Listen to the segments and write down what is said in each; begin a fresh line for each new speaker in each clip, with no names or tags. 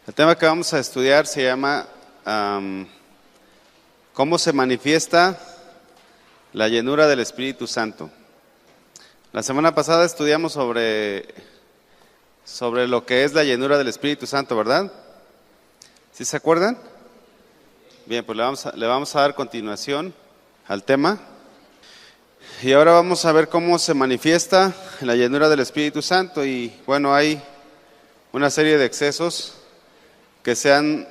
El tema que vamos a estudiar se llama ¿cómo se manifiesta la llenura del Espíritu Santo? La semana pasada estudiamos sobre lo que es la llenura del Espíritu Santo, ¿verdad? ¿Sí se acuerdan? Bien, pues le vamos a dar continuación al tema. Y ahora vamos a ver cómo se manifiesta la llenura del Espíritu Santo. Y bueno, hay una serie de excesos que se han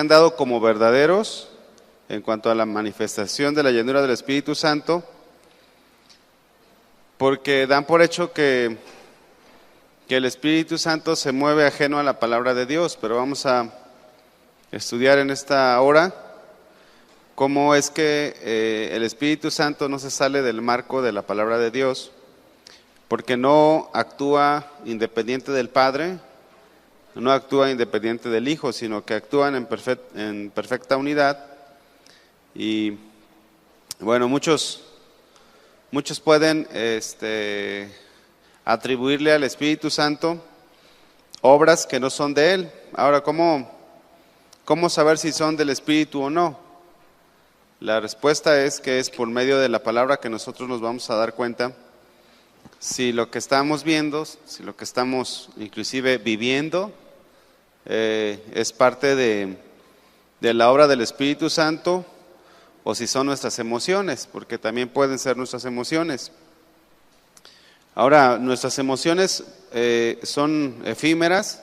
dado como verdaderos en cuanto a la manifestación de la llenura del Espíritu Santo, porque dan por hecho que el Espíritu Santo se mueve ajeno a la palabra de Dios. Pero vamos a estudiar en esta hora cómo es que el Espíritu Santo no se sale del marco de la palabra de Dios, porque no actúa independiente del Padre, no actúa independiente del Hijo, sino que actúan en perfecta unidad. Y bueno, muchos pueden atribuirle al Espíritu Santo obras que no son de Él. Ahora, ¿cómo saber si son del Espíritu o no? La respuesta es que es por medio de la palabra que nosotros nos vamos a dar cuenta si lo que estamos viendo, si lo que estamos inclusive viviendo es parte de la obra del Espíritu Santo, o si son nuestras emociones, porque también pueden ser nuestras emociones. Ahora, nuestras emociones son efímeras,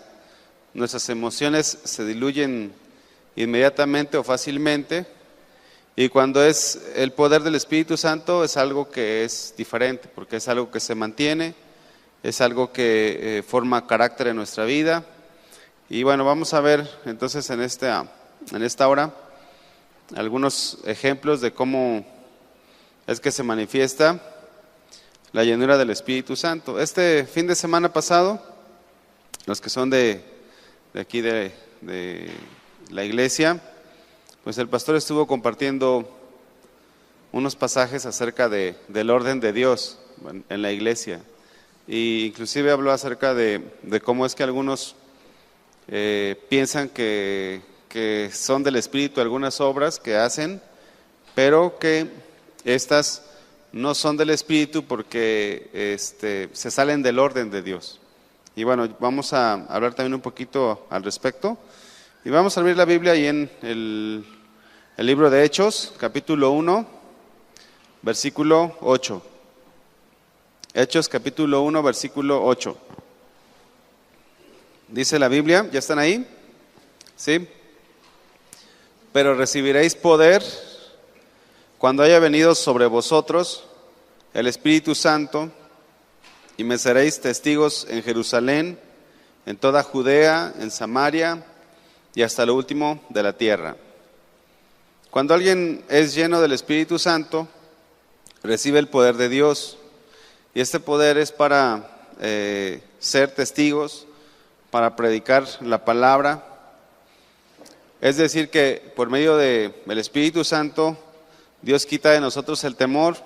nuestras emociones se diluyen inmediatamente o fácilmente, y cuando es el poder del Espíritu Santo es algo que es diferente, porque es algo que se mantiene, es algo que forma carácter en nuestra vida. Y bueno, vamos a ver entonces en esta hora algunos ejemplos de cómo es que se manifiesta la llenura del Espíritu Santo. Este fin de semana pasado, los que son de aquí de la iglesia, pues el pastor estuvo compartiendo unos pasajes acerca del orden de Dios en la iglesia, e inclusive habló acerca de cómo es que algunos piensan que son del Espíritu algunas obras que hacen, pero que estas no son del Espíritu porque se salen del orden de Dios. Y bueno, vamos a hablar también un poquito al respecto. Y vamos a abrir la Biblia ahí en el libro de Hechos, capítulo 1, versículo 8. Hechos, capítulo 1, versículo 8. Dice la Biblia, ¿ya están ahí? ¿Sí? Pero recibiréis poder cuando haya venido sobre vosotros el Espíritu Santo, y me seréis testigos en Jerusalén, en toda Judea, en Samaria y hasta lo último de la tierra. Cuando alguien es lleno del Espíritu Santo, recibe el poder de Dios, y este poder es para ser testigos, para predicar la palabra. Es decir, que por medio del Espíritu Santo, Dios quita de nosotros el temor,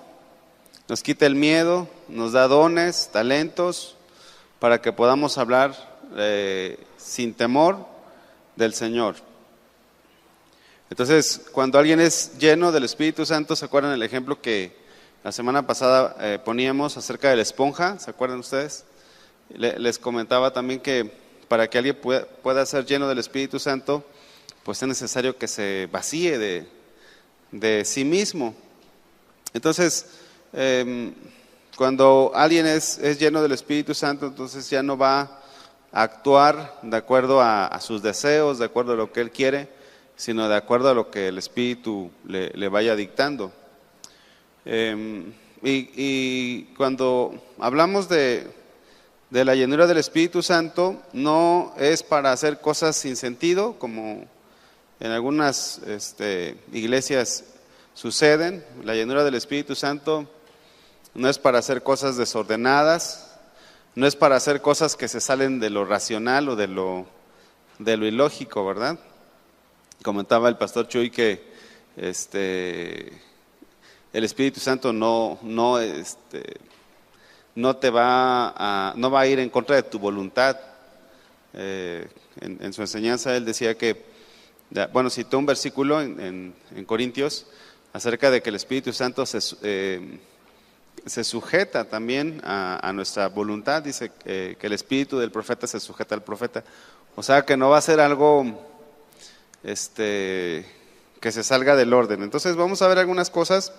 nos quita el miedo, nos da dones, talentos, para que podamos hablar sin temor del Señor. Entonces, cuando alguien es lleno del Espíritu Santo, ¿se acuerdan el ejemplo que la semana pasada poníamos acerca de la esponja? ¿Se acuerdan ustedes? Les comentaba también que para que alguien pueda ser lleno del Espíritu Santo, pues es necesario que se vacíe de sí mismo. Entonces, cuando alguien es lleno del Espíritu Santo, entonces ya no va a actuar de acuerdo a sus deseos, de acuerdo a lo que él quiere, sino de acuerdo a lo que el Espíritu le vaya dictando. Y cuando hablamos de la llenura del Espíritu Santo, no es para hacer cosas sin sentido, como en algunas iglesias suceden. La llenura del Espíritu Santo no es para hacer cosas desordenadas, no es para hacer cosas que se salen de lo racional o de lo ilógico, ¿verdad? Comentaba el pastor Chuy que el Espíritu Santo no va a ir en contra de tu voluntad. en su enseñanza él decía que, bueno, citó un versículo en Corintios acerca de que el Espíritu Santo se sujeta también a nuestra voluntad. Dice que el espíritu del profeta se sujeta al profeta. O sea que no va a ser algo que se salga del orden. Entonces vamos a ver algunas cosas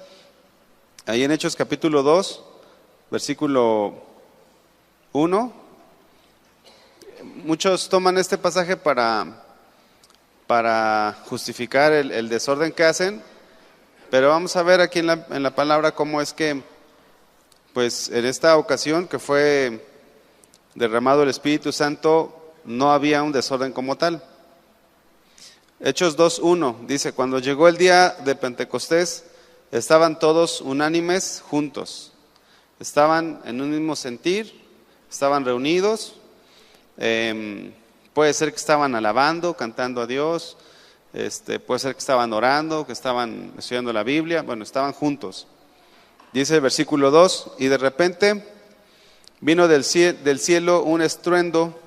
ahí en Hechos capítulo 2, versículo 1. Muchos toman este pasaje para justificar el desorden que hacen, pero vamos a ver aquí en la palabra cómo es que, pues en esta ocasión que fue derramado el Espíritu Santo, no había un desorden como tal. Hechos 2:1 dice: cuando llegó el día de Pentecostés, estaban todos unánimes juntos, estaban en un mismo sentir, estaban reunidos. Puede ser que estaban alabando, cantando a Dios, puede ser que estaban orando, que estaban estudiando la Biblia. Bueno, estaban juntos. Dice el versículo 2: y de repente vino del cielo un estruendo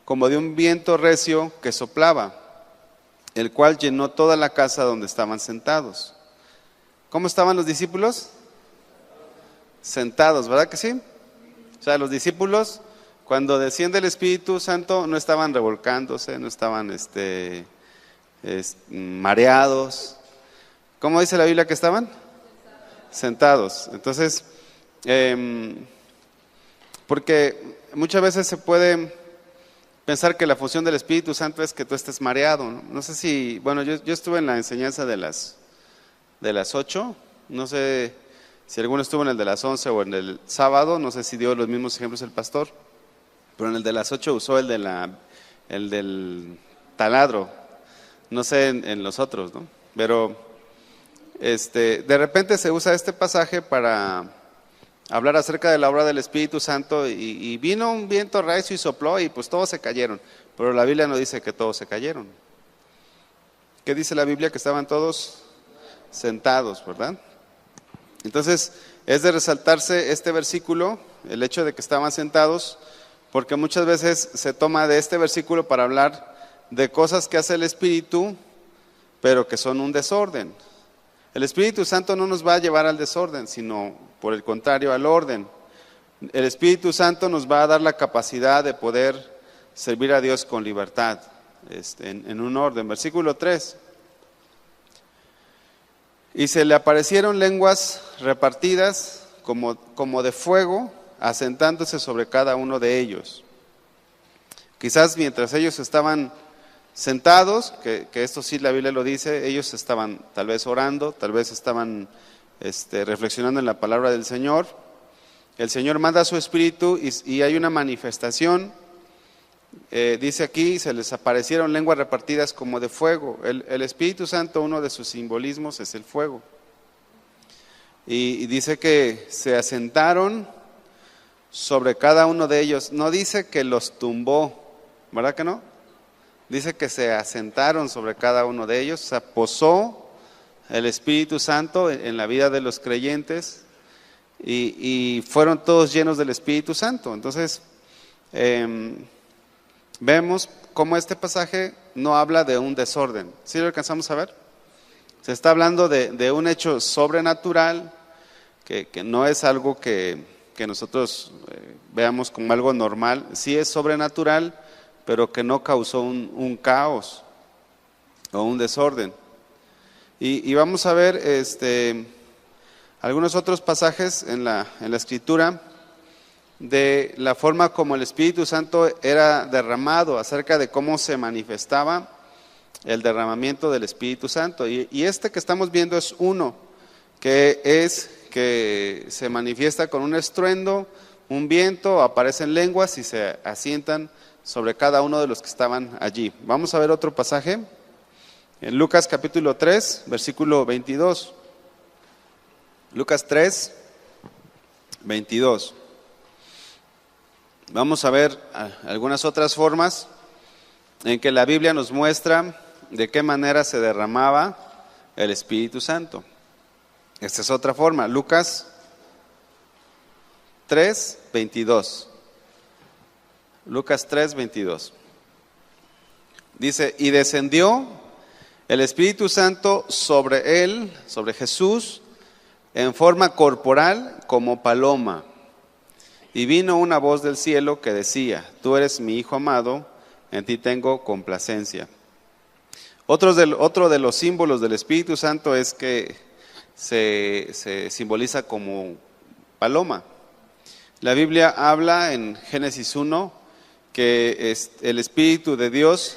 como de un viento recio que soplaba, el cual llenó toda la casa donde estaban sentados. ¿Cómo estaban los discípulos? Sentados, ¿verdad que sí? O sea, los discípulos, cuando desciende el Espíritu Santo, no estaban revolcándose, no estaban mareados. ¿Cómo dice la Biblia que estaban? Sentados. Entonces, porque muchas veces se puede pensar que la función del Espíritu Santo es que tú estés mareado, ¿no? No sé si, bueno, yo estuve en la enseñanza de las 8, no sé si alguno estuvo en el de las 11 o en el sábado, no sé si dio los mismos ejemplos el pastor, pero en el de las 8 usó el del taladro, no sé en los otros, ¿no? Pero de repente se usa este pasaje para hablar acerca de la obra del Espíritu Santo, y vino un viento recio y sopló y pues todos se cayeron, pero la Biblia no dice que todos se cayeron. ¿Qué dice la Biblia? Que estaban todos sentados, ¿verdad? Entonces es de resaltarse este versículo, el hecho de que estaban sentados, porque muchas veces se toma de este versículo para hablar de cosas que hace el Espíritu, pero que son un desorden. El Espíritu Santo no nos va a llevar al desorden, sino por el contrario, al orden. El Espíritu Santo nos va a dar la capacidad de poder servir a Dios con libertad, en un orden. Versículo 3. Y se le aparecieron lenguas repartidas como de fuego, asentándose sobre cada uno de ellos. Quizás mientras ellos estaban sentados, que esto sí la Biblia lo dice, ellos estaban tal vez orando, tal vez estaban reflexionando en la palabra del Señor. El Señor manda su Espíritu y hay una manifestación. Dice aquí: se les aparecieron lenguas repartidas como de fuego. El Espíritu Santo, uno de sus simbolismos es el fuego. Y dice que se asentaron sobre cada uno de ellos. No dice que los tumbó, ¿verdad que no? Dice que se asentaron sobre cada uno de ellos. O sea, posó el Espíritu Santo en la vida de los creyentes y fueron todos llenos del Espíritu Santo. Entonces, vemos cómo este pasaje no habla de un desorden. ¿Sí lo alcanzamos a ver? Se está hablando de un hecho sobrenatural que no es algo que nosotros veamos como algo normal. Sí es sobrenatural, pero que no causó un caos o un desorden. Y vamos a ver algunos otros pasajes en la Escritura de la forma como el Espíritu Santo era derramado, acerca de cómo se manifestaba el derramamiento del Espíritu Santo. Y que estamos viendo es uno, que se manifiesta con un estruendo, un viento, aparecen lenguas y se asientan sobre cada uno de los que estaban allí. Vamos a ver otro pasaje en Lucas capítulo 3, versículo 22. Lucas 3, 22. Vamos a ver algunas otras formas en que la Biblia nos muestra de qué manera se derramaba el Espíritu Santo. Esta es otra forma, Lucas 3, 22. Lucas 3, 22. Dice, y descendió el Espíritu Santo sobre él, sobre Jesús, en forma corporal como paloma. Y vino una voz del cielo que decía, tú eres mi Hijo amado, en ti tengo complacencia. Otro de los símbolos del Espíritu Santo es que se simboliza como paloma. La Biblia habla en Génesis 1 que el Espíritu de Dios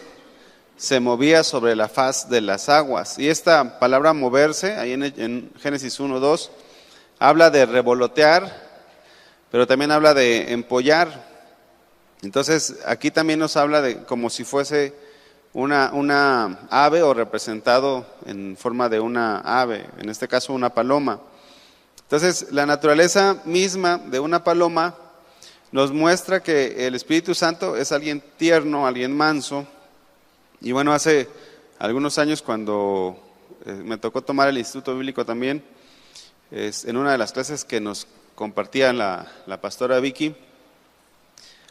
se movía sobre la faz de las aguas. Y esta palabra moverse, ahí en Génesis 1:2, habla de revolotear, pero también habla de empollar. Entonces, aquí también nos habla de como si fuese una ave o representado en forma de una ave, en este caso una paloma. Entonces, la naturaleza misma de una paloma nos muestra que el Espíritu Santo es alguien tierno, alguien manso. Y bueno, hace algunos años cuando me tocó tomar el Instituto Bíblico también, en una de las clases que nos compartía la pastora Vicky,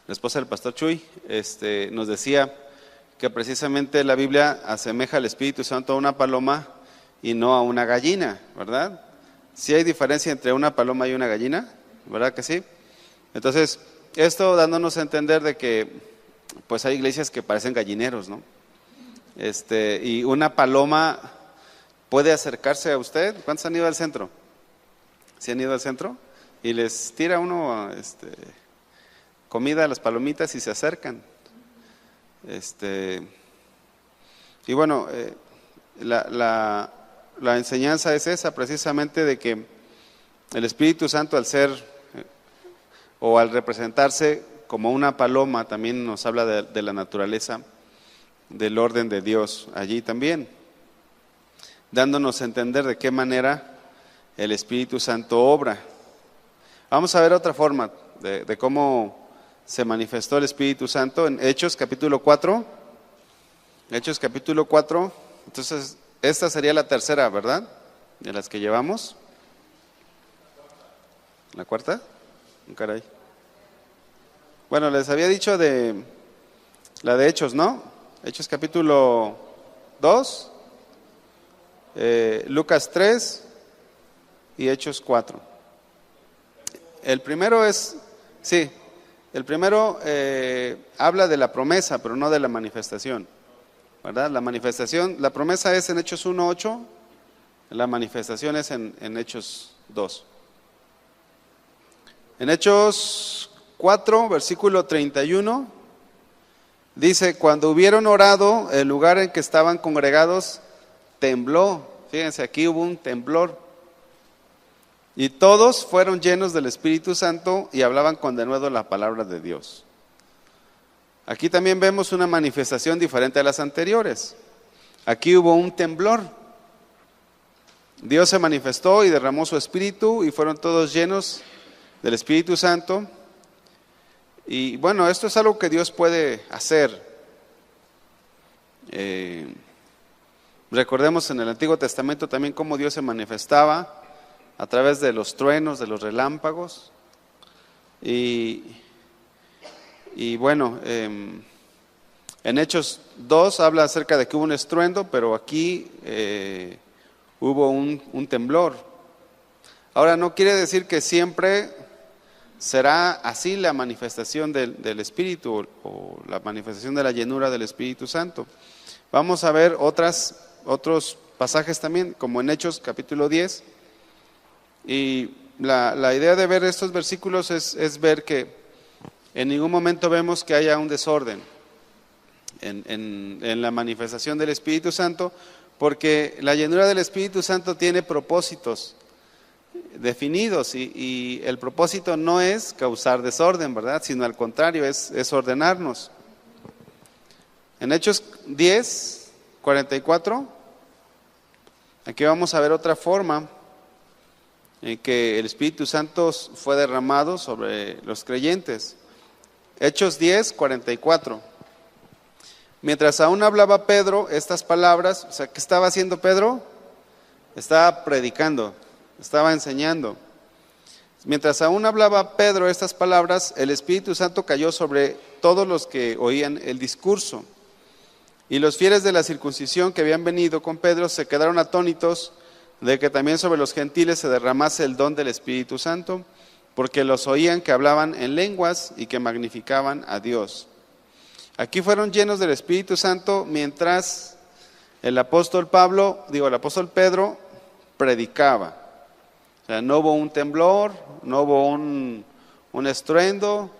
la esposa del pastor Chuy, nos decía que precisamente la Biblia asemeja al Espíritu Santo a una paloma y no a una gallina, ¿verdad? Sí hay diferencia entre una paloma y una gallina, ¿verdad que sí? Entonces, esto dándonos a entender de que pues hay iglesias que parecen gallineros, ¿no? Y una paloma puede acercarse a usted. ¿Cuántos han ido al centro? ¿Sí han ido al centro? Y les tira uno comida a las palomitas y se acercan. Y bueno, la enseñanza es esa precisamente de que el Espíritu Santo al ser o al representarse como una paloma también nos habla de la naturaleza del orden de Dios allí también, dándonos a entender de qué manera el Espíritu Santo obra. Vamos a ver otra forma de cómo se manifestó el Espíritu Santo en Hechos capítulo 4. Hechos capítulo 4, entonces esta sería la tercera, ¿verdad? De las que llevamos. ¿La cuarta? Caray. Bueno, les había dicho de la de Hechos, ¿no? Hechos capítulo 2, Lucas 3 y Hechos 4. El primero habla de la promesa, pero no de la manifestación, ¿verdad? La manifestación, la promesa es en Hechos 1:8, la manifestación es en Hechos 2. En Hechos 4, versículo 31, dice, cuando hubieron orado, el lugar en que estaban congregados tembló. Fíjense, aquí hubo un temblor. Y todos fueron llenos del Espíritu Santo y hablaban con denuedo la palabra de Dios. Aquí también vemos una manifestación diferente a las anteriores. Aquí hubo un temblor. Dios se manifestó y derramó su Espíritu y fueron todos llenos del Espíritu Santo. Y bueno, esto es algo que Dios puede hacer. Recordemos en el Antiguo Testamento también cómo Dios se manifestaba a través de los truenos, de los relámpagos. Y bueno, en Hechos 2 habla acerca de que hubo un estruendo, pero aquí hubo un temblor. Ahora, no quiere decir que siempre será así la manifestación del Espíritu o la manifestación de la llenura del Espíritu Santo. Vamos a ver otros pasajes también, como en Hechos capítulo 10. Y la idea de ver estos versículos es ver que en ningún momento vemos que haya un desorden en la manifestación del Espíritu Santo, porque la llenura del Espíritu Santo tiene propósitos definidos y el propósito no es causar desorden, ¿verdad? Sino al contrario, es ordenarnos. En Hechos 10, 44, aquí vamos a ver otra forma en que el Espíritu Santo fue derramado sobre los creyentes. Hechos 10, 44. Mientras aún hablaba Pedro estas palabras, o sea, ¿qué estaba haciendo Pedro? Estaba predicando, estaba enseñando. Mientras aún hablaba Pedro estas palabras, el Espíritu Santo cayó sobre todos los que oían el discurso. Y los fieles de la circuncisión que habían venido con Pedro se quedaron atónitos de que también sobre los gentiles se derramase el don del Espíritu Santo, porque los oían que hablaban en lenguas y que magnificaban a Dios. Aquí fueron llenos del Espíritu Santo mientras el apóstol Pedro predicaba. O sea, no hubo un temblor, no hubo un estruendo,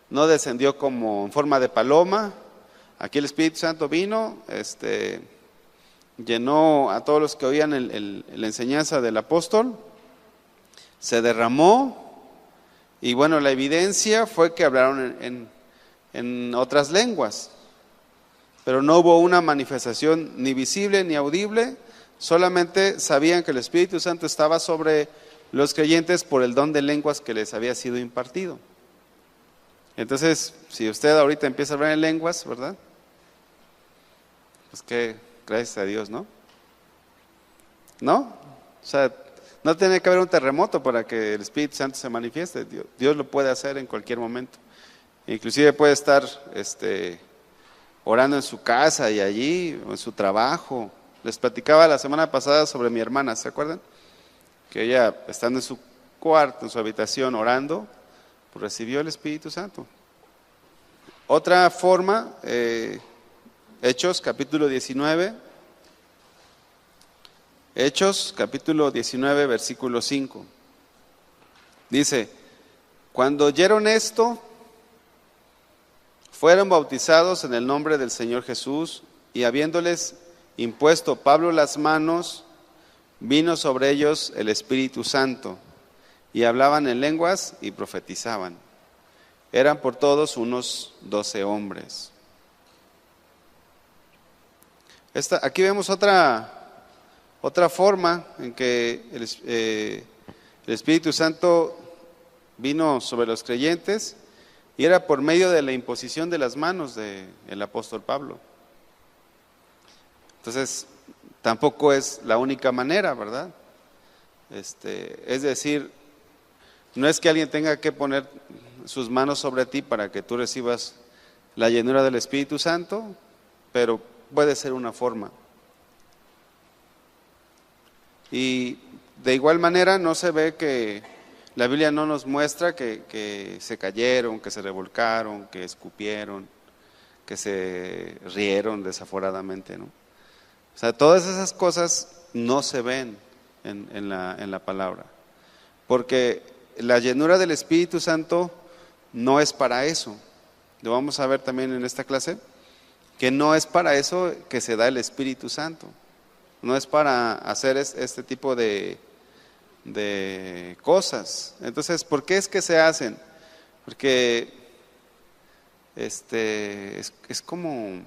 no descendió como en forma de paloma. Aquí el Espíritu Santo vino, llenó a todos los que oían la enseñanza del apóstol, se derramó, y bueno, la evidencia fue que hablaron en otras lenguas, pero no hubo una manifestación ni visible ni audible, solamente sabían que el Espíritu Santo estaba sobre los creyentes por el don de lenguas que les había sido impartido. Entonces, si usted ahorita empieza a hablar en lenguas, ¿verdad? Pues que gracias a Dios, ¿no? ¿No? O sea, no tiene que haber un terremoto para que el Espíritu Santo se manifieste. Dios lo puede hacer en cualquier momento. Inclusive puede estar orando en su casa y allí, o en su trabajo. Les platicaba la semana pasada sobre mi hermana, ¿se acuerdan? Que ella, estando en su cuarto, en su habitación, orando, pues recibió el Espíritu Santo. Otra forma, Hechos capítulo 19. Hechos capítulo 19, versículo 5. Dice: cuando oyeron esto, fueron bautizados en el nombre del Señor Jesús, y habiéndoles impuesto Pablo las manos, vino sobre ellos el Espíritu Santo, y hablaban en lenguas y profetizaban. Eran por todos unos 12 hombres. Aquí vemos otra forma en que el Espíritu Santo vino sobre los creyentes, y era por medio de la imposición de las manos del apóstol Pablo. Entonces, tampoco es la única manera, ¿verdad? Es decir, no es que alguien tenga que poner sus manos sobre ti para que tú recibas la llenura del Espíritu Santo, pero puede ser una forma. Y de igual manera no se ve que la Biblia no nos muestra que se cayeron, que se revolcaron, que escupieron, que se rieron desaforadamente, ¿no? O sea, todas esas cosas no se ven en la palabra, porque la llenura del Espíritu Santo no es para eso. Lo vamos a ver también en esta clase, que no es para eso que se da el Espíritu Santo. No es para hacer este tipo de cosas. Entonces, ¿por qué es que se hacen? Porque es como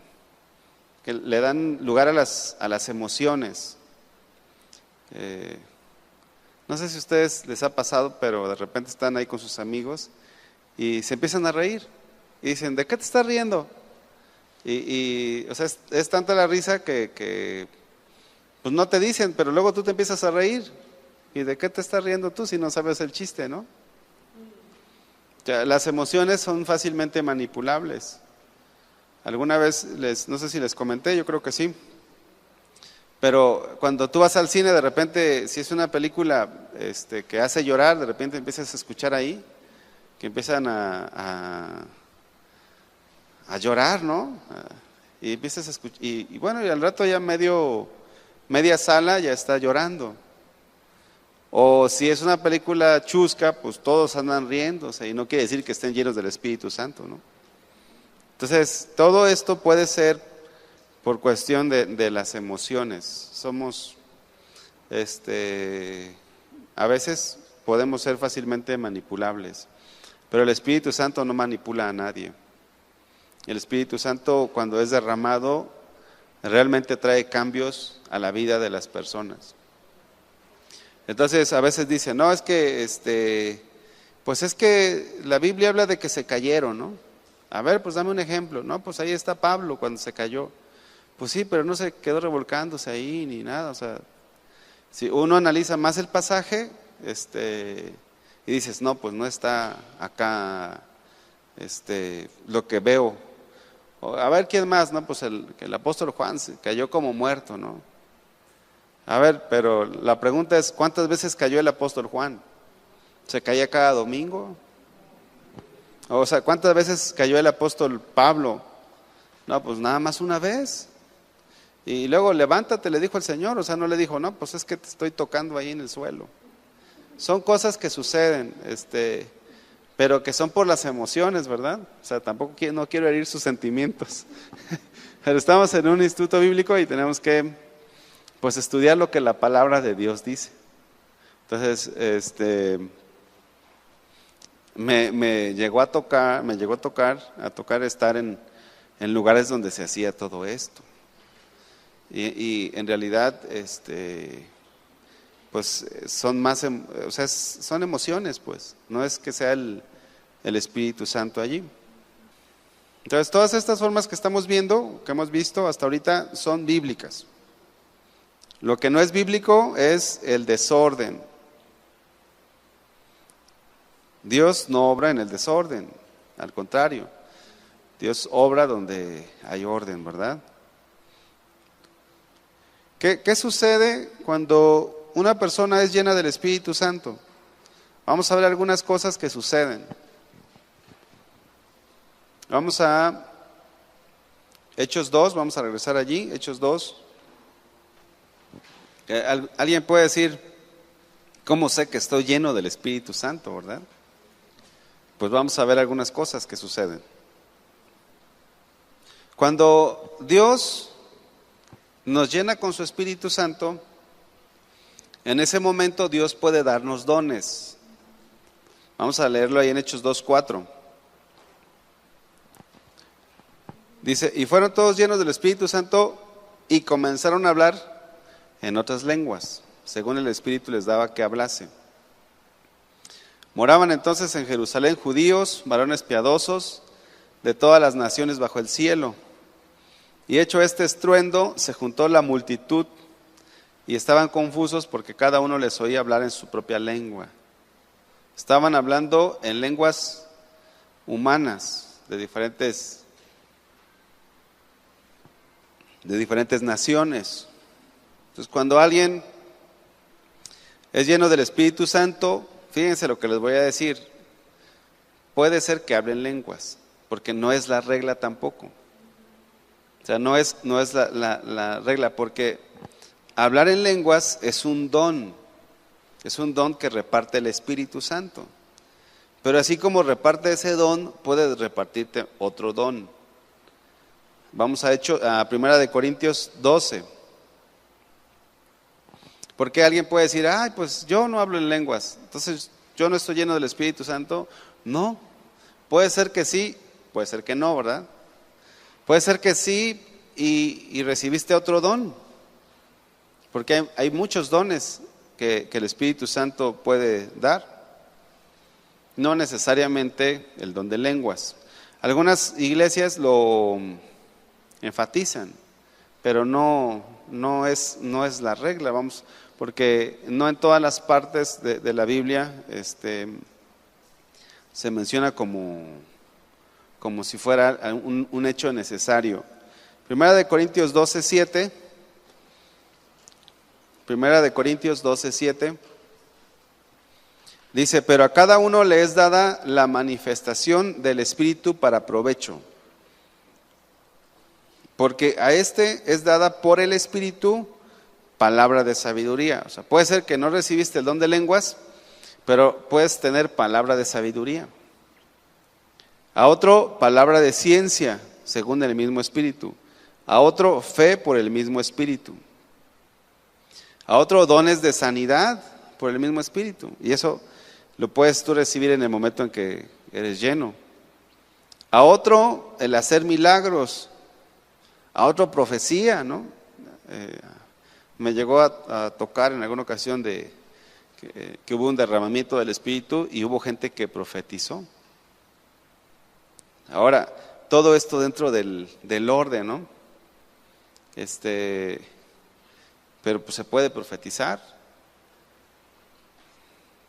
que le dan lugar a las emociones. No sé si a ustedes les ha pasado, pero de repente están ahí con sus amigos y se empiezan a reír y dicen: ¿de qué te estás riendo? O sea, es tanta la risa que pues no te dicen, pero luego tú te empiezas a reír. ¿Y de qué te estás riendo tú si no sabes el chiste, no? Ya, las emociones son fácilmente manipulables. Alguna vez no sé si les comenté, yo creo que sí. Pero cuando tú vas al cine, de repente, si es una película que hace llorar, de repente empiezas a escuchar ahí que empiezan a llorar, ¿no? Y empiezas a escuchar, y bueno, y al rato ya media sala ya está llorando. O si es una película chusca, pues todos andan riéndose, y no quiere decir que estén llenos del Espíritu Santo, ¿no? Entonces, todo esto puede ser por cuestión de las emociones. Somos, a veces podemos ser fácilmente manipulables, pero el Espíritu Santo no manipula a nadie. El Espíritu Santo, cuando es derramado, realmente trae cambios a la vida de las personas. Entonces, a veces dicen: no, es que, pues es que la Biblia habla de que se cayeron, ¿no? A ver, pues dame un ejemplo. No, pues ahí está Pablo cuando se cayó. Pues sí, pero no se quedó revolcándose ahí ni nada. O sea, si uno analiza más el pasaje, y dices: no, pues no está acá, lo que veo. A ver, ¿quién más? No, pues el apóstol Juan se cayó como muerto, ¿no? A ver, pero la pregunta es, ¿cuántas veces cayó el apóstol Juan? ¿Se caía cada domingo? O sea, ¿cuántas veces cayó el apóstol Pablo? No, pues nada más una vez. Y luego, levántate, le dijo el Señor. O sea, no le dijo, no, pues es que te estoy tocando ahí en el suelo. Son cosas que suceden, pero que son por las emociones, ¿verdad? O sea, tampoco no quiero herir sus sentimientos. Pero estamos en un instituto bíblico y tenemos que, pues, estudiar lo que la palabra de Dios dice. Entonces, me llegó a tocar estar en lugares donde se hacía todo esto. Y en realidad, pues son más, o sea, son emociones, pues, no es que sea el Espíritu Santo allí. Entonces, todas estas formas que estamos viendo, que hemos visto hasta ahorita, son bíblicas. Lo que no es bíblico es el desorden. Dios no obra en el desorden, al contrario, Dios obra donde hay orden, ¿verdad? ¿Qué sucede cuando una persona es llena del Espíritu Santo? Vamos a ver algunas cosas que suceden. Vamos a Hechos 2, vamos a regresar allí, Hechos 2. Alguien puede decir, ¿cómo sé que estoy lleno del Espíritu Santo, verdad? Pues vamos a ver algunas cosas que suceden. Cuando Dios nos llena con su Espíritu Santo, en ese momento Dios puede darnos dones. Vamos a leerlo ahí en Hechos 2:4. Dice, y fueron todos llenos del Espíritu Santo y comenzaron a hablar en otras lenguas, según el Espíritu les daba que hablase. Moraban entonces en Jerusalén judíos, varones piadosos, de todas las naciones bajo el cielo. Y hecho este estruendo, se juntó la multitud y estaban confusos porque cada uno les oía hablar en su propia lengua. Estaban hablando en lenguas humanas de diferentes naciones. Entonces, cuando alguien es lleno del Espíritu Santo, fíjense lo que les voy a decir, puede ser que hablen lenguas, porque no es la regla tampoco. O sea, no es la regla, porque hablar en lenguas es un don que reparte el Espíritu Santo. Pero así como reparte ese don, puede repartirte otro don. Vamos a Primera de Corintios 12. Porque alguien puede decir, ay, pues yo no hablo en lenguas, entonces yo no estoy lleno del Espíritu Santo. No, puede ser que sí, puede ser que no, ¿verdad? Puede ser que sí y recibiste otro don, porque hay muchos dones que el Espíritu Santo puede dar, no necesariamente el don de lenguas. Algunas iglesias lo enfatizan, pero no es la regla, vamos, porque no en todas las partes de la Biblia se menciona como si fuera un hecho necesario. Primera de Corintios 12:7. Primera de Corintios 12:7. Dice, pero a cada uno le es dada la manifestación del Espíritu para provecho. Porque a este es dada por el Espíritu palabra de sabiduría. O sea, puede ser que no recibiste el don de lenguas, pero puedes tener palabra de sabiduría. A otro, palabra de ciencia, según el mismo Espíritu. A otro, fe por el mismo Espíritu. A otro, dones de sanidad por el mismo Espíritu. Y eso lo puedes tú recibir en el momento en que eres lleno. A otro, el hacer milagros. A otro, profecía, ¿no? Me llegó a tocar en alguna ocasión que hubo un derramamiento del Espíritu y hubo gente que profetizó. Ahora, todo esto dentro del orden, ¿no? Pero pues se puede profetizar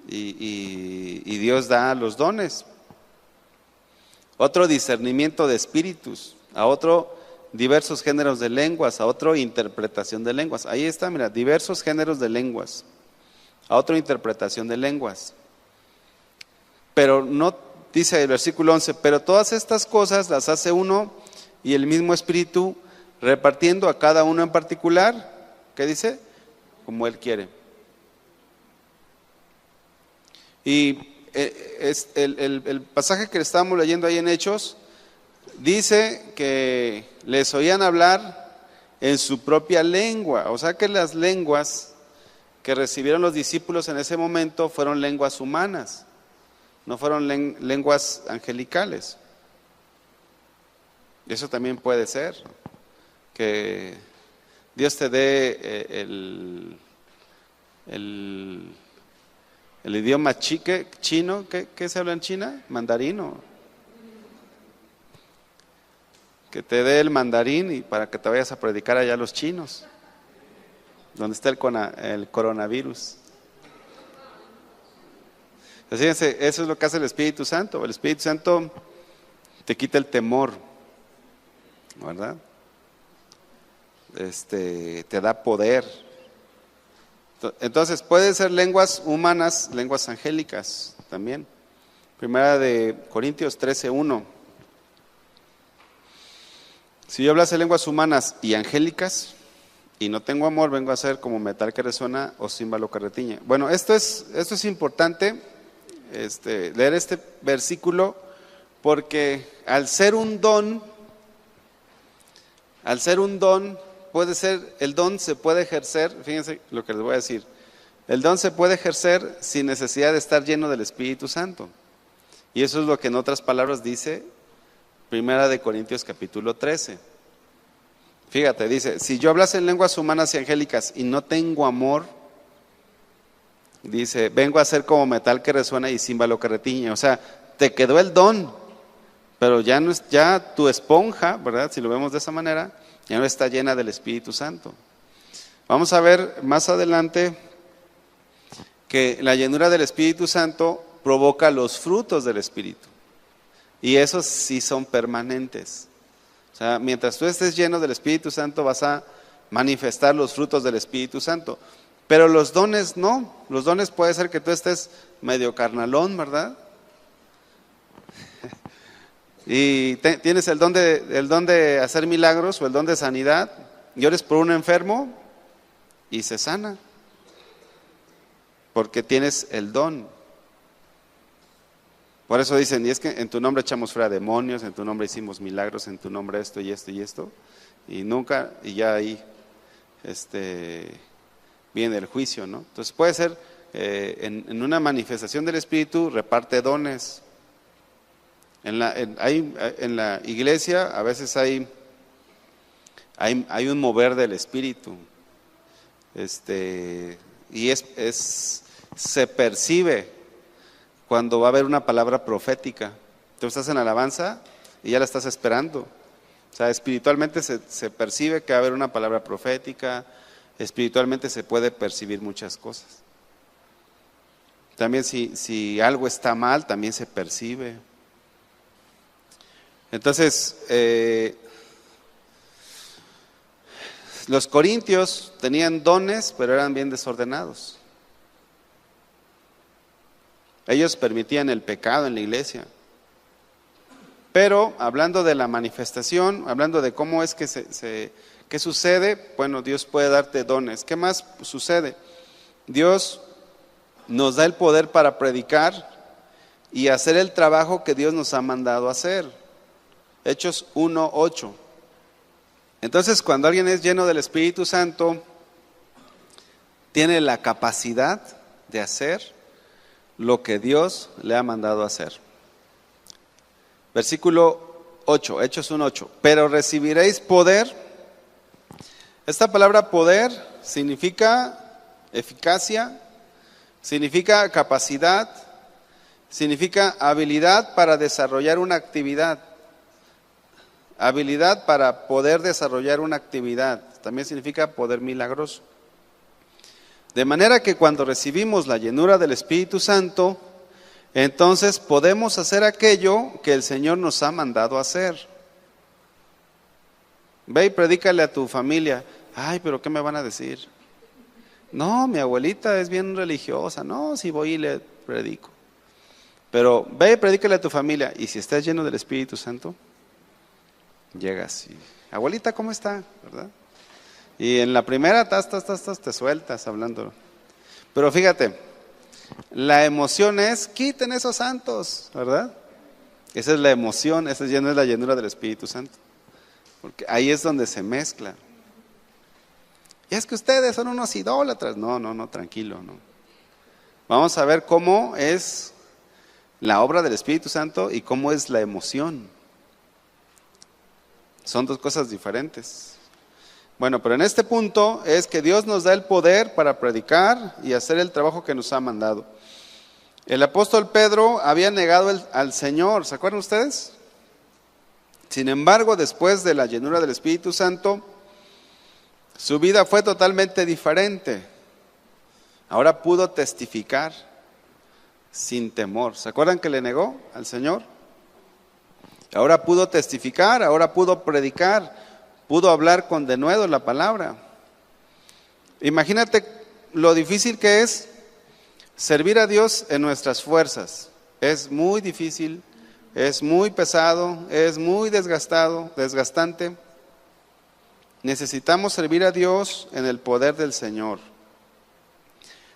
y Dios da los dones. Otro, discernimiento de espíritus. a otro diversos géneros de lenguas, a otro interpretación de lenguas. Ahí está, mira, diversos géneros de lenguas, a otra interpretación de lenguas. Pero no, dice el versículo 11, pero todas estas cosas las hace uno y el mismo Espíritu, repartiendo a cada uno en particular, ¿qué dice? Como Él quiere. Y el pasaje que estábamos leyendo ahí en Hechos, dice que les oían hablar en su propia lengua, o sea que las lenguas que recibieron los discípulos en ese momento fueron lenguas humanas, no fueron lenguas angelicales. Y eso también puede ser, que Dios te dé el idioma chino, ¿qué se habla en China? Mandarino. Que te dé el mandarín y para que te vayas a predicar allá a los chinos, donde está el coronavirus. Fíjense, eso es lo que hace el Espíritu Santo. El Espíritu Santo te quita el temor, ¿verdad? Te da poder. Entonces pueden ser lenguas humanas, lenguas angélicas también. Primera de Corintios 13:1. Si yo hablase lenguas humanas y angélicas y no tengo amor, vengo a ser como metal que resuena o címbalo que retiñe. Bueno, esto es importante, leer este versículo, porque al ser un don, puede ser, el don se puede ejercer, fíjense lo que les voy a decir, el don se puede ejercer sin necesidad de estar lleno del Espíritu Santo. Y eso es lo que en otras palabras dice Primera de Corintios capítulo 13. Fíjate, dice, si yo hablase en lenguas humanas y angélicas y no tengo amor, dice, vengo a ser como metal que resuena y címbalo que retiñe. O sea, te quedó el don, pero ya no es, ya tu esponja, ¿verdad? Si lo vemos de esa manera, ya no está llena del Espíritu Santo. Vamos a ver más adelante que la llenura del Espíritu Santo provoca los frutos del Espíritu. Y esos sí son permanentes. O sea, mientras tú estés lleno del Espíritu Santo vas a manifestar los frutos del Espíritu Santo. Pero los dones no. Los dones puede ser que tú estés medio carnalón, ¿verdad? Y tienes el don de hacer milagros o el don de sanidad. Y ores por un enfermo y se sana. Porque tienes el don. Por eso dicen, y es que en tu nombre echamos fuera demonios, en tu nombre hicimos milagros, en tu nombre esto y esto y esto, y nunca, y ya ahí viene el juicio, ¿no? Entonces puede ser, en una manifestación del Espíritu reparte dones. En la iglesia a veces hay un mover del Espíritu, y se percibe cuando va a haber una palabra profética. Tú estás en alabanza y ya la estás esperando. O sea, espiritualmente se percibe que va a haber una palabra profética, espiritualmente se puede percibir muchas cosas. También si algo está mal, también se percibe. Entonces, los corintios tenían dones, pero eran bien desordenados. Ellos permitían el pecado en la iglesia. Pero hablando de la manifestación, hablando de cómo es que ¿qué sucede? Bueno, Dios puede darte dones. ¿Qué más sucede? Dios nos da el poder para predicar y hacer el trabajo que Dios nos ha mandado hacer. Hechos 1:8. Entonces, cuando alguien es lleno del Espíritu Santo, tiene la capacidad de hacer lo que Dios le ha mandado hacer. Versículo 8, Hechos 1:8. Pero recibiréis poder. Esta palabra poder significa eficacia, significa capacidad, significa habilidad para desarrollar una actividad. Habilidad para poder desarrollar una actividad. También significa poder milagroso. De manera que cuando recibimos la llenura del Espíritu Santo, entonces podemos hacer aquello que el Señor nos ha mandado hacer. Ve y predícale a tu familia. Ay, pero ¿qué me van a decir? No, mi abuelita es bien religiosa. No, si voy y le predico. Pero ve y predícale a tu familia. Y si estás lleno del Espíritu Santo, llegas y, abuelita, ¿cómo está? ¿Verdad? Y en la primera te sueltas hablando. Pero fíjate, la emoción es, quiten esos santos, ¿verdad? Esa es la emoción, esa ya no es la llenura del Espíritu Santo. Porque ahí es donde se mezcla. Y es que ustedes son unos idólatras. No, tranquilo, no. Vamos a ver cómo es la obra del Espíritu Santo y cómo es la emoción. Son dos cosas diferentes. Bueno, pero en este punto es que Dios nos da el poder para predicar y hacer el trabajo que nos ha mandado. El apóstol Pedro había negado al Señor, ¿se acuerdan ustedes? Sin embargo, después de la llenura del Espíritu Santo, su vida fue totalmente diferente. Ahora pudo testificar sin temor. ¿Se acuerdan que le negó al Señor? Ahora pudo testificar, ahora pudo predicar, pudo hablar con denuedo la palabra. Imagínate lo difícil que es servir a Dios en nuestras fuerzas. Es muy difícil, es muy pesado, es muy desgastante. Necesitamos servir a Dios en el poder del Señor.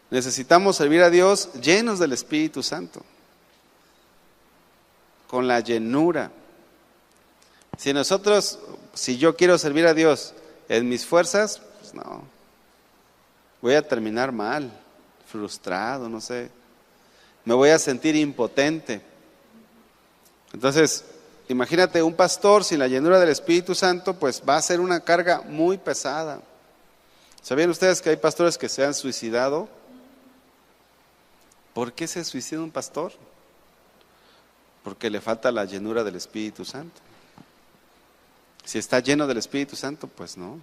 Necesitamos servir a Dios llenos del Espíritu Santo, con la llenura. Si yo quiero servir a Dios en mis fuerzas, pues no, voy a terminar mal, frustrado, no sé, me voy a sentir impotente. Entonces, imagínate un pastor sin la llenura del Espíritu Santo, pues va a ser una carga muy pesada. ¿Sabían ustedes que hay pastores que se han suicidado? ¿Por qué se suicida un pastor? Porque le falta la llenura del Espíritu Santo. Si está lleno del Espíritu Santo, pues no.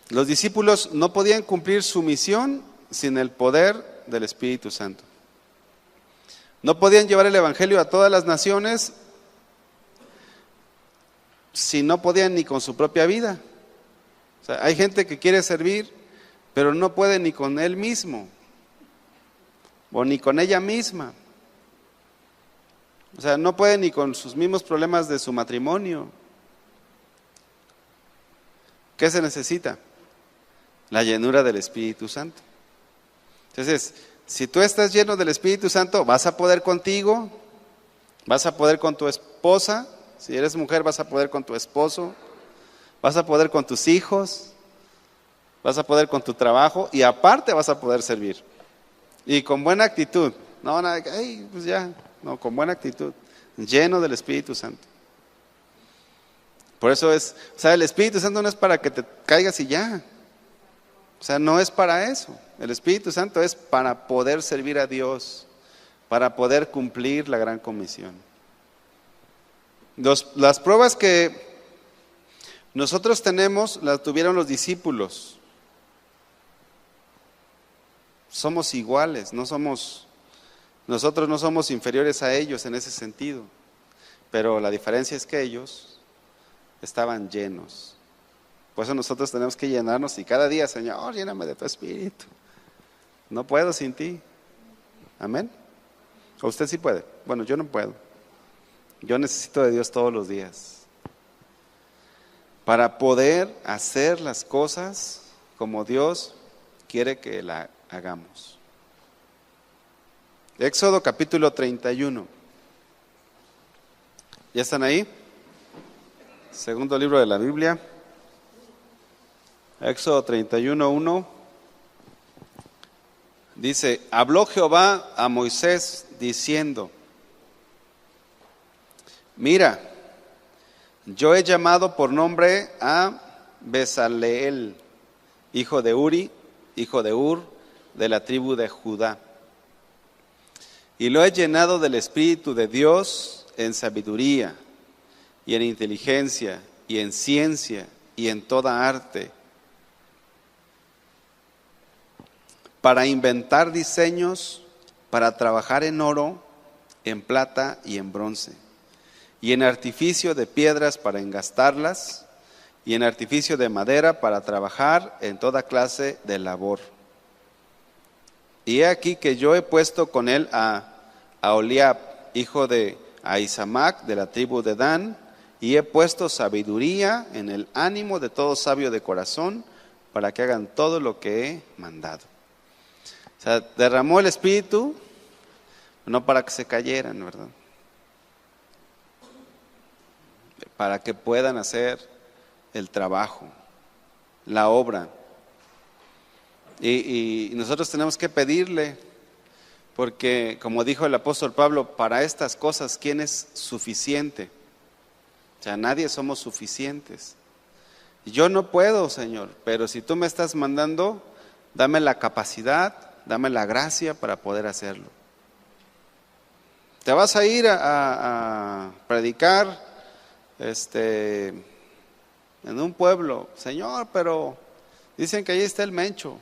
Los discípulos no podían cumplir su misión sin el poder del Espíritu Santo. No podían llevar el Evangelio a todas las naciones si no podían ni con su propia vida. O sea, hay gente que quiere servir, pero no puede ni con él mismo o ni con ella misma. O sea, no puede ni con sus mismos problemas de su matrimonio. ¿Qué se necesita? La llenura del Espíritu Santo. Entonces, si tú estás lleno del Espíritu Santo, vas a poder contigo, vas a poder con tu esposa, si eres mujer vas a poder con tu esposo, vas a poder con tus hijos, vas a poder con tu trabajo y aparte vas a poder servir. Y con buena actitud. No, nada, pues ya, no, con buena actitud, lleno del Espíritu Santo. Por eso el Espíritu Santo no es para que te caigas y ya. O sea, no es para eso. El Espíritu Santo es para poder servir a Dios, para poder cumplir la gran comisión. Las pruebas que nosotros tenemos las tuvieron los discípulos. Somos iguales, nosotros no somos inferiores a ellos en ese sentido, pero la diferencia es que ellos estaban llenos. Por eso nosotros tenemos que llenarnos y cada día, Señor, lléname de tu Espíritu. No puedo sin ti. Amén. ¿O usted sí puede? Bueno, yo no puedo. Yo necesito de Dios todos los días para poder hacer las cosas como Dios quiere que la hagamos. Éxodo capítulo 31. ¿Ya están ahí? Segundo libro de la Biblia. Éxodo 31:1. Dice: habló Jehová a Moisés diciendo: mira, yo he llamado por nombre a Bezaleel, hijo de Uri, hijo de Ur, de la tribu de Judá. Y lo he llenado del Espíritu de Dios en sabiduría, y en inteligencia, y en ciencia, y en toda arte, para inventar diseños, para trabajar en oro, en plata y en bronce, y en artificio de piedras para engastarlas, y en artificio de madera para trabajar en toda clase de labor. Y he aquí que yo he puesto con él a Aholiab, hijo de Ahisamac, de la tribu de Dan, y he puesto sabiduría en el ánimo de todo sabio de corazón, para que hagan todo lo que he mandado. O sea, derramó el Espíritu, no para que se cayeran, ¿verdad? Para que puedan hacer el trabajo, la obra. Y nosotros tenemos que pedirle, porque como dijo el apóstol Pablo, para estas cosas, ¿quién es suficiente? O sea, nadie somos suficientes. Yo no puedo, Señor, pero si tú me estás mandando, dame la capacidad, dame la gracia para poder hacerlo. Te vas a ir a predicar en un pueblo, Señor, pero dicen que ahí está el Mencho.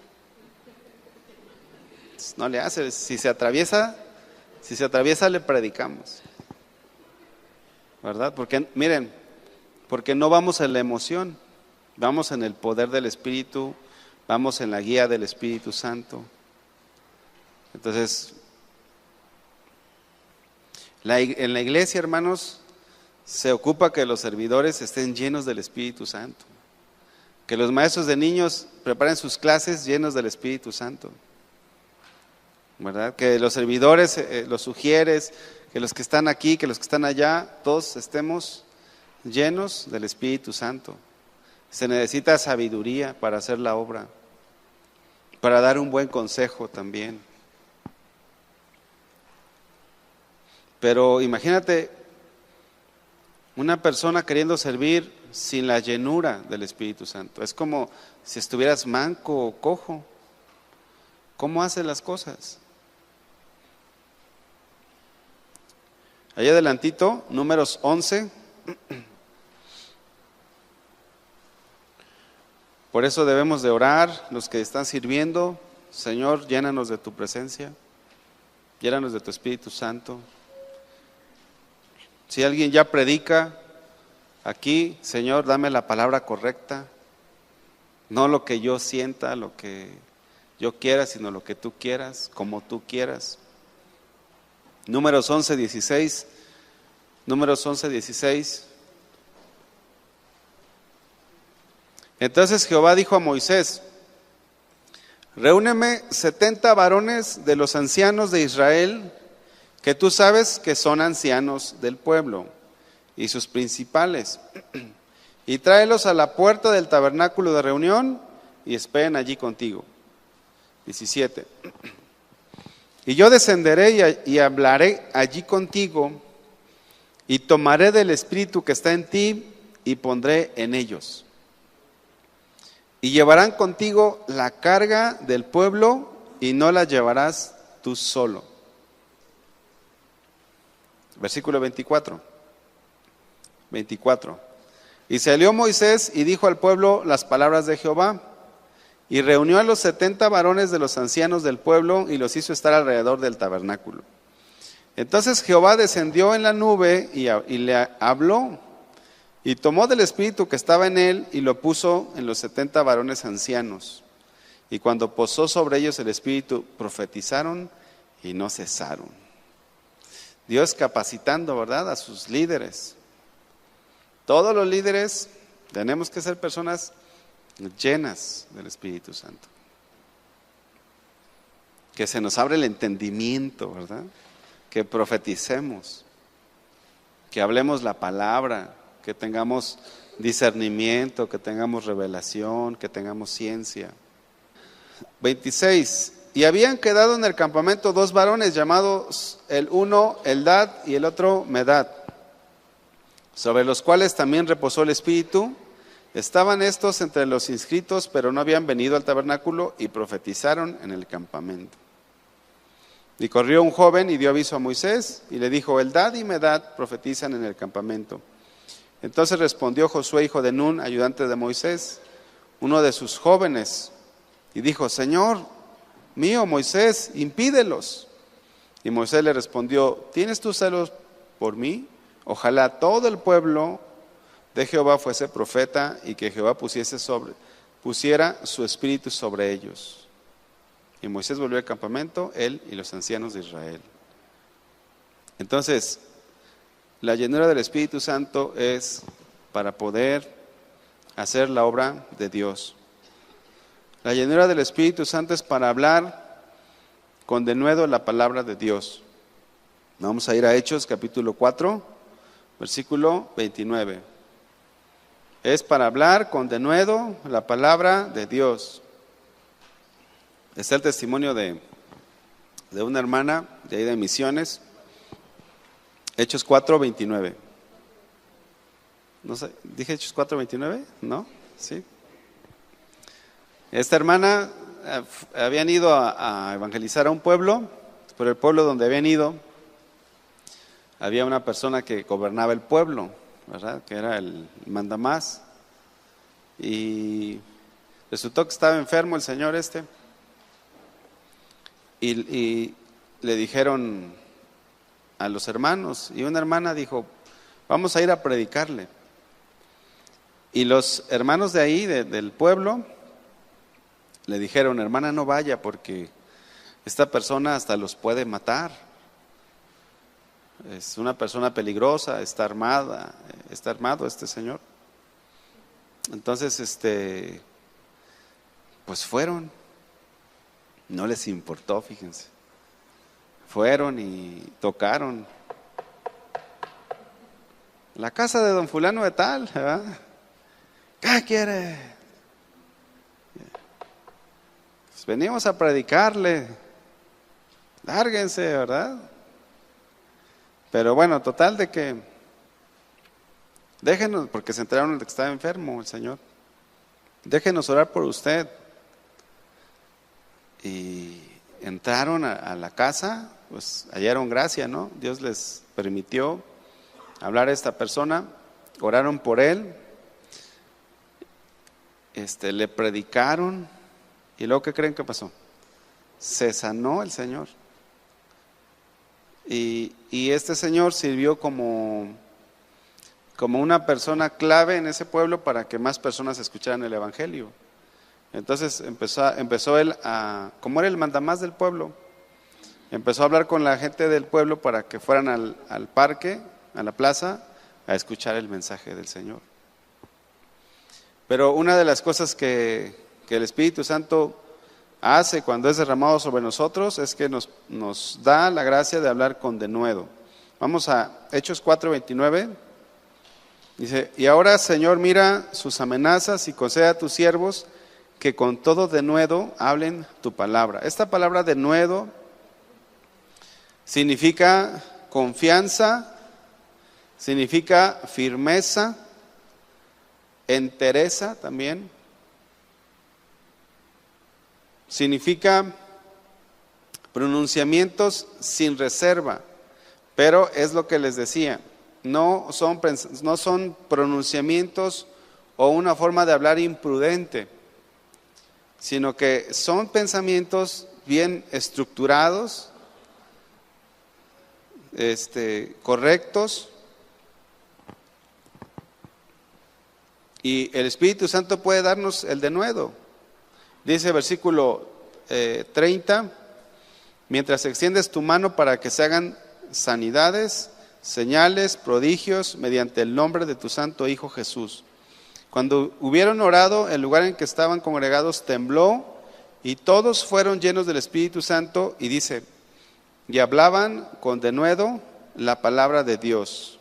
No le hace, si se atraviesa le predicamos, ¿verdad? Porque miren, porque no vamos en la emoción, vamos en el poder del Espíritu, vamos en la guía del Espíritu Santo. Entonces, en la iglesia, hermanos, se ocupa que los servidores estén llenos del Espíritu Santo, que los maestros de niños preparen sus clases llenos del Espíritu Santo, ¿verdad? Que los servidores, los sugieres, que los que están aquí, que los que están allá, todos estemos llenos del Espíritu Santo. Se necesita sabiduría para hacer la obra, para dar un buen consejo también. Pero imagínate una persona queriendo servir sin la llenura del Espíritu Santo. Es como si estuvieras manco o cojo. ¿Cómo hace las cosas? Allá adelantito, Números 11. Por eso debemos de orar, los que están sirviendo. Señor, llénanos de tu presencia, llénanos de tu Espíritu Santo. Si alguien ya predica aquí, Señor, dame la palabra correcta, no lo que yo sienta, lo que yo quiera, sino lo que tú quieras, como tú quieras. Números 11:16. Números 11:16. Entonces Jehová dijo a Moisés: reúneme 70 varones de los ancianos de Israel, que tú sabes que son ancianos del pueblo, y sus principales, y tráelos a la puerta del tabernáculo de reunión, y esperen allí contigo. 17. Y yo descenderé y hablaré allí contigo, y tomaré del Espíritu que está en ti, y pondré en ellos. Y llevarán contigo la carga del pueblo, y no la llevarás tú solo. Versículo 24. Y salió Moisés y dijo al pueblo las palabras de Jehová, y reunió a los 70 varones de los ancianos del pueblo, y los hizo estar alrededor del tabernáculo. Entonces Jehová descendió en la nube y le habló, y tomó del espíritu que estaba en él, y lo puso en los 70 varones ancianos. Y cuando posó sobre ellos el espíritu, profetizaron y no cesaron. Dios capacitando, ¿verdad?, a sus líderes. Todos los líderes tenemos que ser personas llenas del Espíritu Santo. Que se nos abre el entendimiento, ¿verdad? Que profeticemos, que hablemos la palabra, que tengamos discernimiento, que tengamos revelación, que tengamos ciencia. 26. Y habían quedado en el campamento 2 varones llamados el uno Eldad y el otro Medad, sobre los cuales también reposó el Espíritu. Estaban estos entre los inscritos, pero no habían venido al tabernáculo, y profetizaron en el campamento. Y corrió un joven y dio aviso a Moisés, y le dijo: Eldad y Medad profetizan en el campamento. Entonces respondió Josué, hijo de Nun, ayudante de Moisés, uno de sus jóvenes, y dijo: Señor mío Moisés, impídelos. Y Moisés le respondió: ¿tienes tú celos por mí, Ojalá todo el pueblo de Jehová fuese profeta y que Jehová pusiera su espíritu sobre ellos. Y Moisés volvió al campamento, él y los ancianos de Israel. Entonces, la llenura del Espíritu Santo es para poder hacer la obra de Dios. La llenura del Espíritu Santo es para hablar con denuedo la palabra de Dios. Vamos a ir a Hechos capítulo 4, versículo 29. Es para hablar con denuedo la palabra de Dios. Está el testimonio de una hermana de ahí de Misiones. Hechos 4, 29. No sé, ¿dije Hechos 4, 29? ¿No? Sí. Esta hermana habían ido a evangelizar a un pueblo, pero el pueblo donde habían ido había una persona que gobernaba el pueblo, ¿verdad? Que era el mandamás. Y resultó que estaba enfermo el señor y le dijeron a los hermanos, y una hermana dijo, vamos a ir a predicarle. Y los hermanos de ahí, del pueblo, le dijeron, hermana, no vaya porque esta persona hasta los puede matar. Es una persona peligrosa, está armado este señor. Entonces, pues fueron, no les importó, fíjense. Fueron y tocaron la casa de don fulano de tal, ¿verdad? ¿Qué quiere? Pues venimos a predicarle, lárguense, ¿verdad? Pero bueno, total de que déjenos, porque se enteraron de que estaba enfermo el señor, déjenos orar por usted. Y entraron a la casa, pues hallaron gracia, ¿no? Dios les permitió hablar a esta persona, oraron por él, le predicaron, y luego, ¿qué creen que pasó? Se sanó el señor. Y este señor sirvió como una persona clave en ese pueblo para que más personas escucharan el evangelio. Entonces empezó él como era el mandamás del pueblo, empezó a hablar con la gente del pueblo para que fueran al parque, a la plaza, a escuchar el mensaje del Señor. Pero una de las cosas que el Espíritu Santo hace cuando es derramado sobre nosotros es que nos da la gracia de hablar con denuedo. Vamos a Hechos 4, 29. Dice, y ahora, Señor, mira sus amenazas y concede a tus siervos que con todo denuedo hablen tu palabra. Esta palabra denuedo significa confianza, significa firmeza, entereza también, significa pronunciamientos sin reserva, pero es lo que les decía, no son pronunciamientos o una forma de hablar imprudente, sino que son pensamientos bien estructurados, correctos, y el Espíritu Santo puede darnos el denuedo. Dice versículo 30, mientras extiendes tu mano para que se hagan sanidades, señales, prodigios, mediante el nombre de tu santo Hijo Jesús. Cuando hubieron orado, el lugar en que estaban congregados tembló y todos fueron llenos del Espíritu Santo, y dice, y hablaban con denuedo la palabra de Dios.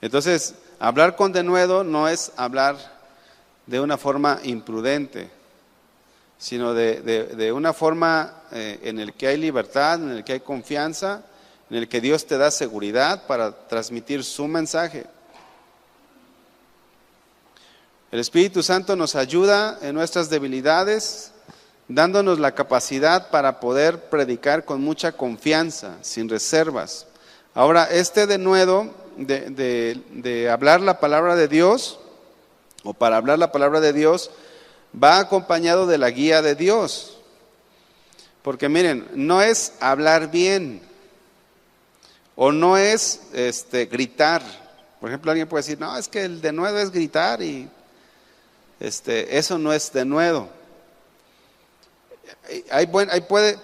Entonces, hablar con denuedo no es hablar de una forma imprudente, sino de una forma en el que hay libertad, en el que hay confianza, en el que Dios te da seguridad para transmitir su mensaje. El Espíritu Santo nos ayuda en nuestras debilidades, dándonos la capacidad para poder predicar con mucha confianza, sin reservas. Ahora, este denuedo de hablar la palabra de Dios, o para hablar la palabra de Dios, va acompañado de la guía de Dios. Porque miren, no es hablar bien O no es gritar. Por ejemplo, alguien puede decir, no, es que el denuedo es gritar y eso no es denuedo.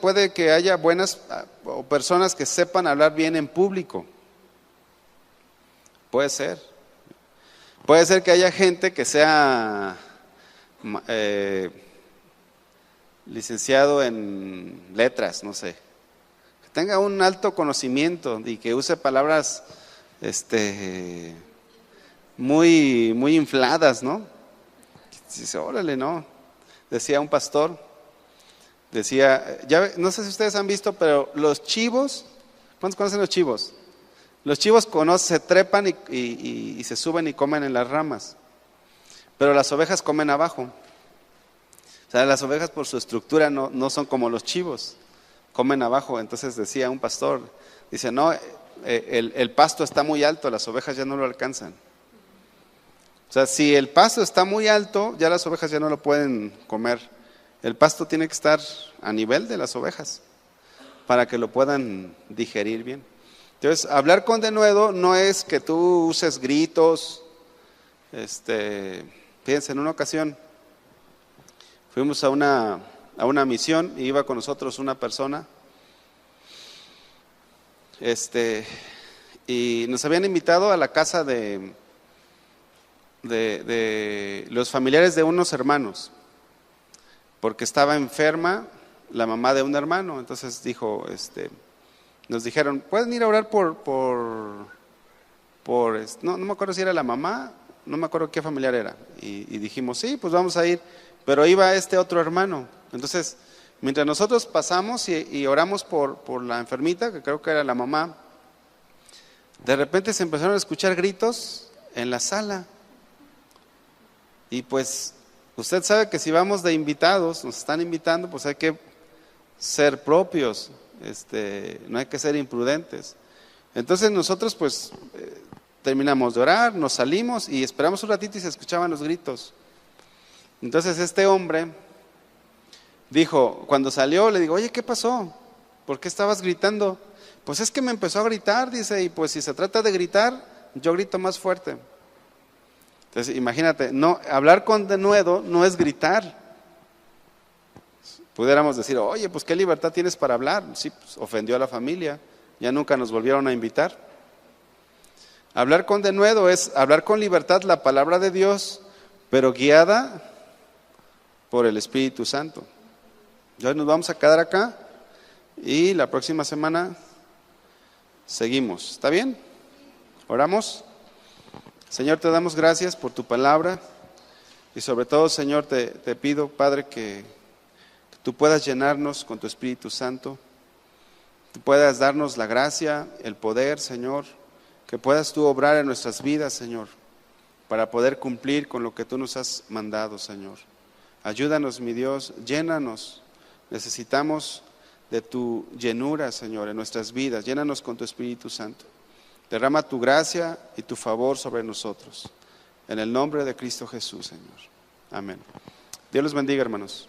Puede que haya buenas o personas que sepan hablar bien en público. Puede ser. Puede ser que haya gente que sea licenciado en letras, no sé, que tenga un alto conocimiento y que use palabras muy, muy infladas, ¿no? Dice, órale, no. Decía un pastor, no sé si ustedes han visto, pero los chivos, ¿cuántos conocen los chivos? Los chivos se trepan y se suben y comen en las ramas, pero las ovejas comen abajo. O sea, las ovejas por su estructura no son como los chivos, comen abajo. Entonces decía un pastor, dice, no, el pasto está muy alto, las ovejas ya no lo alcanzan. O sea, si el pasto está muy alto, ya las ovejas ya no lo pueden comer. El pasto tiene que estar a nivel de las ovejas para que lo puedan digerir bien. Entonces, hablar con denuedo no es que tú uses gritos. Fíjense, en una ocasión fuimos a una misión y iba con nosotros una persona, y nos habían invitado a la casa de los familiares de unos hermanos, porque estaba enferma la mamá de un hermano. Entonces dijo, nos dijeron, pueden ir a orar no me acuerdo si era la mamá, no me acuerdo qué familiar era, y dijimos, sí, pues vamos a ir, pero iba este otro hermano. Entonces, mientras nosotros pasamos y oramos por la enfermita, que creo que era la mamá, de repente se empezaron a escuchar gritos en la sala. Y pues usted sabe que si vamos de invitados, nos están invitando, pues hay que ser propios, no hay que ser imprudentes. Entonces nosotros pues terminamos de orar, nos salimos y esperamos un ratito y se escuchaban los gritos. Entonces este hombre dijo, cuando salió le digo, oye, ¿qué pasó? ¿Por qué estabas gritando? Pues es que me empezó a gritar, dice, y pues si se trata de gritar, yo grito más fuerte. Entonces, imagínate, hablar con denuedo no es gritar. Pudiéramos decir, oye, pues qué libertad tienes para hablar. Sí, pues ofendió a la familia, ya nunca nos volvieron a invitar. Hablar con denuedo es hablar con libertad la palabra de Dios, pero guiada por el Espíritu Santo. Ya nos vamos a quedar acá y la próxima semana seguimos. ¿Está bien? ¿Oramos? Señor, te damos gracias por tu palabra y sobre todo, Señor, te pido, Padre, que tú puedas llenarnos con tu Espíritu Santo, que puedas darnos la gracia, el poder, Señor, que puedas tú obrar en nuestras vidas, Señor, para poder cumplir con lo que tú nos has mandado, Señor. Ayúdanos, mi Dios, llénanos, necesitamos de tu llenura, Señor, en nuestras vidas, llénanos con tu Espíritu Santo. Derrama tu gracia y tu favor sobre nosotros. En el nombre de Cristo Jesús, Señor. Amén. Dios los bendiga, hermanos.